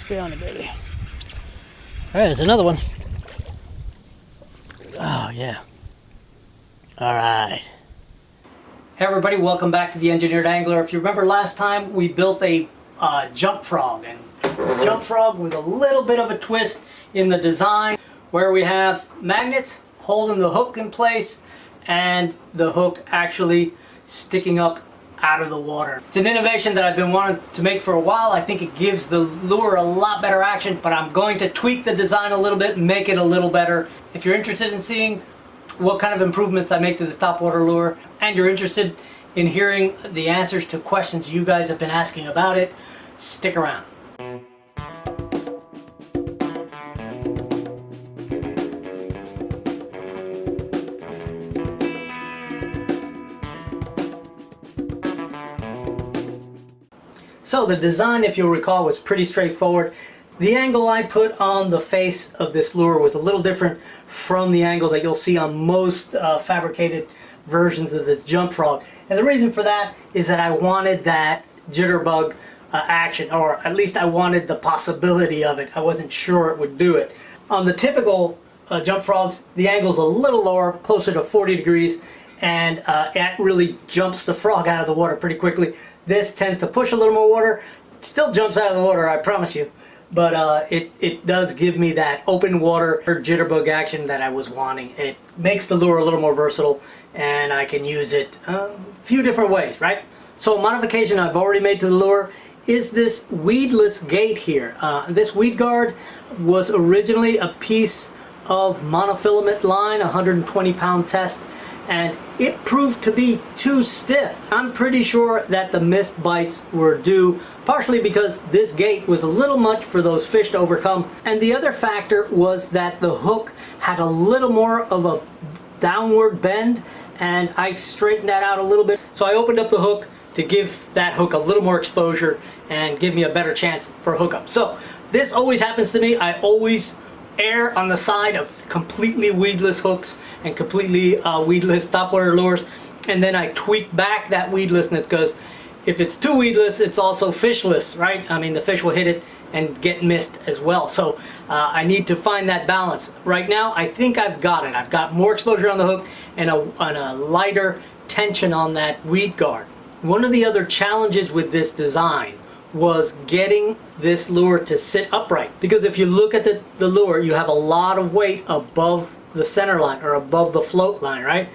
Stay on it, baby. All right, there's another one. Oh, yeah. All right. Hey everybody, welcome back to the Engineered Angler. If you remember last time, we built a jump frog, and jump frog with a little bit of a twist in the design where we have magnets holding the hook in place and the hook actually sticking up out of the water. It's an innovation that I've been wanting to make for a while. I think it gives the lure a lot better action, but I'm going to tweak the design a little bit, make it a little better. If you're interested in seeing what kind of improvements I make to this topwater lure, and you're interested in hearing the answers to questions you guys have been asking about it, stick around. So the design, if you'll recall, was pretty straightforward. The angle I put on the face of this lure was a little different from the angle that you'll see on most fabricated versions of this jump frog. And the reason for that is that I wanted that jitterbug action, or at least I wanted the possibility of it. I wasn't sure it would do it. On the typical jump frogs, the angle's a little lower, closer to 40 degrees, and it really jumps the frog out of the water pretty quickly. This tends to push a little more water, still jumps out of the water, I promise you, but it does give me that open water jitterbug action that I was wanting. It makes the lure a little more versatile, and I can use it a few different ways, right? So a modification I've already made to the lure is this weedless gate here. This weed guard was originally a piece of monofilament line, 120-pound test, and it proved to be too stiff. I'm pretty sure that the missed bites were due partially because this gate was a little much for those fish to overcome, and the other factor was that the hook had a little more of a downward bend, and I straightened that out a little bit. So I opened up the hook to give that hook a little more exposure and give me a better chance for hookup. So this always happens to me. I always err on the side of completely weedless hooks and completely weedless topwater lures, and then I tweak back that weedlessness, because if it's too weedless, it's also fishless, right? I mean, the fish will hit it and get missed as well. So I need to find that balance. Right now, I think I've got it. I've got more exposure on the hook and a lighter tension on that weed guard. One of the other challenges with this design was getting this lure to sit upright, because if you look at the lure, you have a lot of weight above the center line or above the float line, right?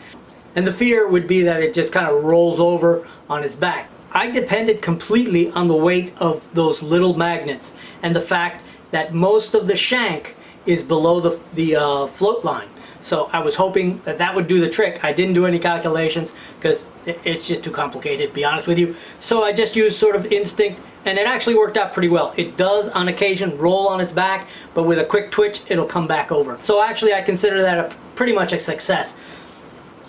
And the fear would be that it just kind of rolls over on its back. I depended completely on the weight of those little magnets and the fact that most of the shank is below the float line. So I was hoping that that would do the trick. I didn't do any calculations because it's just too complicated, to be honest with you. So I just used sort of instinct, and it actually worked out pretty well. It does on occasion roll on its back, but with a quick twitch, it'll come back over. So actually I consider that pretty much a success.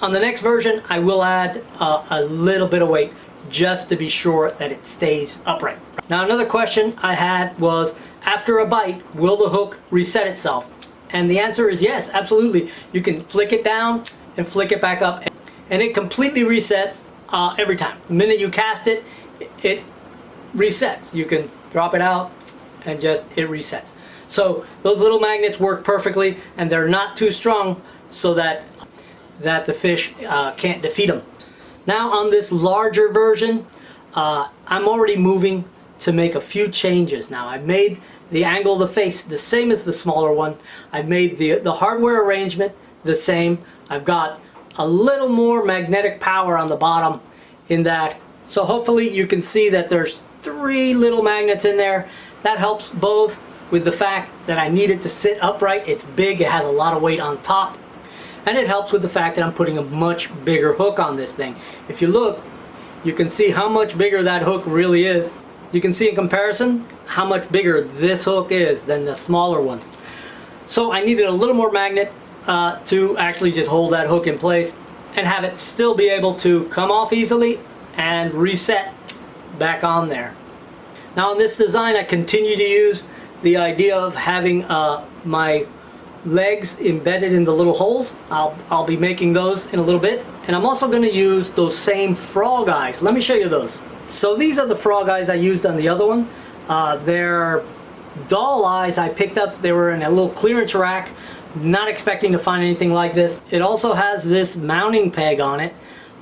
On the next version, I will add a little bit of weight just to be sure that it stays upright. Now another question I had was, after a bite, will the hook reset itself? And the answer is yes, absolutely. You can flick it down and flick it back up, and it completely resets every time. The minute you cast it, it resets. You can drop it out and just it resets. So those little magnets work perfectly, and they're not too strong so that the fish can't defeat them. Now on this larger version, I'm already moving to make a few changes. Now I've made the angle of the face the same as the smaller one. I've made the hardware arrangement the same. I've got a little more magnetic power on the bottom in that. So hopefully you can see that there's 3 little magnets in there. That helps both with the fact that I need it to sit upright. It's big, it has a lot of weight on top. And it helps with the fact that I'm putting a much bigger hook on this thing. If you look, you can see how much bigger that hook really is. You can see in comparison how much bigger this hook is than the smaller one. So I needed a little more magnet to actually just hold that hook in place and have it still be able to come off easily and reset back on there. Now in this design, I continue to use the idea of having my legs embedded in the little holes. I'll be making those in a little bit, and I'm also going to use those same frog eyes. Let me show you those. So these are the frog eyes I used on the other one. They're doll eyes I picked up. They were in a little clearance rack, not expecting to find anything like this. It also has this mounting peg on it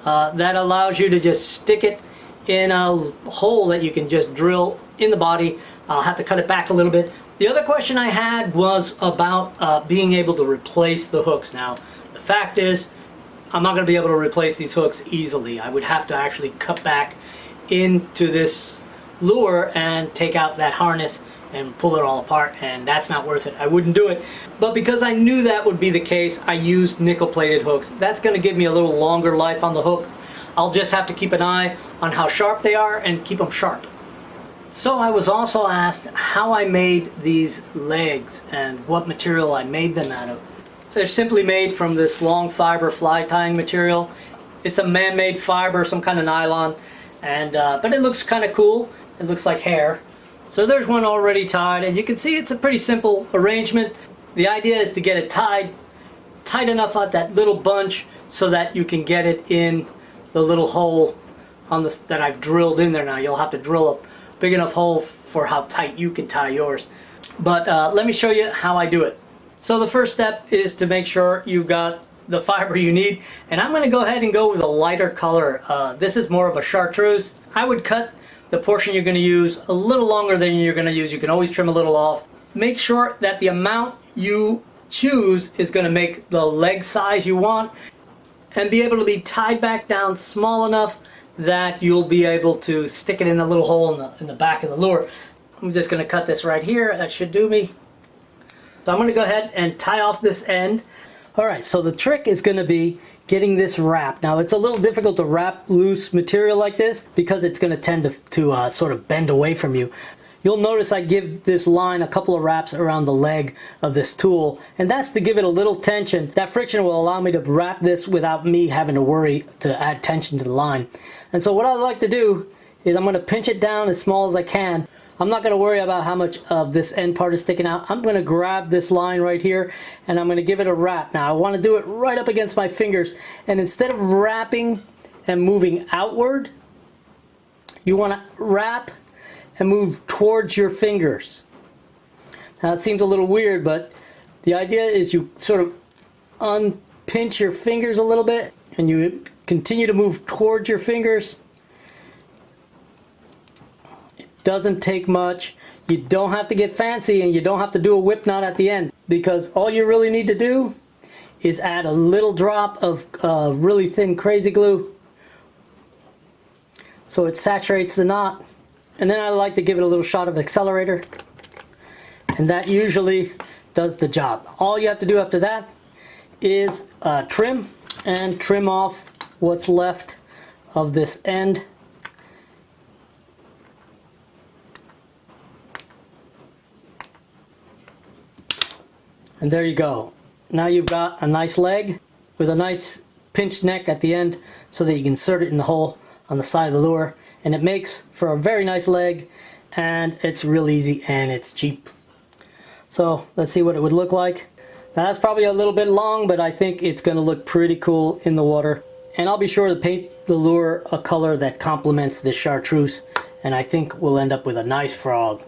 that allows you to just stick it in a hole that you can just drill in the body. I'll have to cut it back a little bit. The other question I had was about being able to replace the hooks. Now, the fact is, I'm not going to be able to replace these hooks easily. I would have to actually cut back into this lure and take out that harness and pull it all apart, and that's not worth it. I wouldn't do it. But because I knew that would be the case, I used nickel-plated hooks. That's going to give me a little longer life on the hook. I'll just have to keep an eye on how sharp they are and keep them sharp. So I was also asked how I made these legs and what material I made them out of. They're simply made from this long fiber fly tying material. It's a man-made fiber, some kind of nylon, and but it looks kind of cool. It looks like hair. So there's one already tied, and you can see it's a pretty simple arrangement. The idea is to get it tied tight enough at that little bunch so that you can get it in the little hole on this that I've drilled in there. Now you'll have to drill a big enough hole for how tight you can tie yours. But let me show you how I do it. So the first step is to make sure you've got the fiber you need, and I'm going to go ahead and go with a lighter color. This is more of a chartreuse. I would cut the portion you're going to use a little longer than you're going to use. You can always trim a little off. Make sure that the amount you choose is going to make the leg size you want and be able to be tied back down small enough that you'll be able to stick it in the little hole in the back of the lure. I'm just going to cut this right here. That should do me. So I'm going to go ahead and tie off this end. Alright, so the trick is going to be getting this wrapped. Now it's a little difficult to wrap loose material like this because it's going to tend to sort of bend away from you. You'll notice I give this line a couple of wraps around the leg of this tool, and that's to give it a little tension. That friction will allow me to wrap this without me having to worry to add tension to the line. And so what I like to do is I'm going to pinch it down as small as I can. I'm not going to worry about how much of this end part is sticking out. I'm going to grab this line right here and I'm going to give it a wrap. Now I want to do it right up against my fingers, and instead of wrapping and moving outward, you want to wrap and move towards your fingers. Now it seems a little weird, but the idea is you sort of unpinch your fingers a little bit and you continue to move towards your fingers. It doesn't take much. You don't have to get fancy, and you don't have to do a whip knot at the end, because all you really need to do is add a little drop of really thin crazy glue so it saturates the knot. And then I like to give it a little shot of accelerator, and that usually does the job. All you have to do after that is trim off what's left of this end. And there you go. Now you've got a nice leg with a nice pinched neck at the end so that you can insert it in the hole on the side of the lure. And it makes for a very nice leg, and it's real easy and it's cheap. So let's see what it would look like. Now that's probably a little bit long, but I think it's going to look pretty cool in the water. And I'll be sure to paint the lure a color that complements this chartreuse, and I think we'll end up with a nice frog.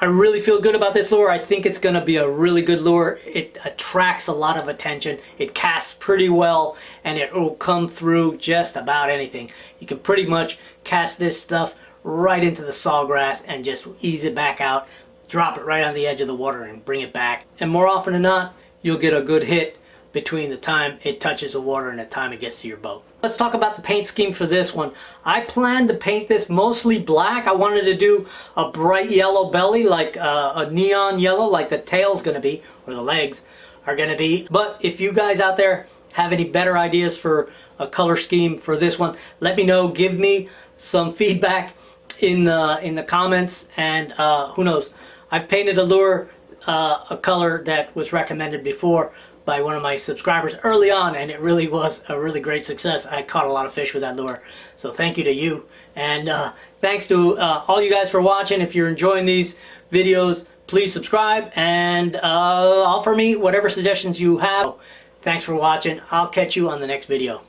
I really feel good about this lure. I think it's going to be a really good lure. It attracts a lot of attention. It casts pretty well, and it will come through just about anything. You can pretty much cast this stuff right into the sawgrass and just ease it back out, drop it right on the edge of the water and bring it back. And more often than not, you'll get a good hit between the time it touches the water and the time it gets to your boat. Let's talk about the paint scheme for this one. I plan to paint this mostly black. I wanted to do a bright yellow belly, like a neon yellow, like the tail's gonna be, or the legs are gonna be. But if you guys out there have any better ideas for a color scheme for this one, let me know. Give me some feedback in the comments, and who knows, I've painted a lure a color that was recommended before by one of my subscribers early on, and it really was a really great success. I caught a lot of fish with that lure, so thank you to you, and thanks to all you guys for watching. If you're enjoying these videos, please subscribe and offer me whatever suggestions you have. Thanks for watching. I'll catch you on the next video.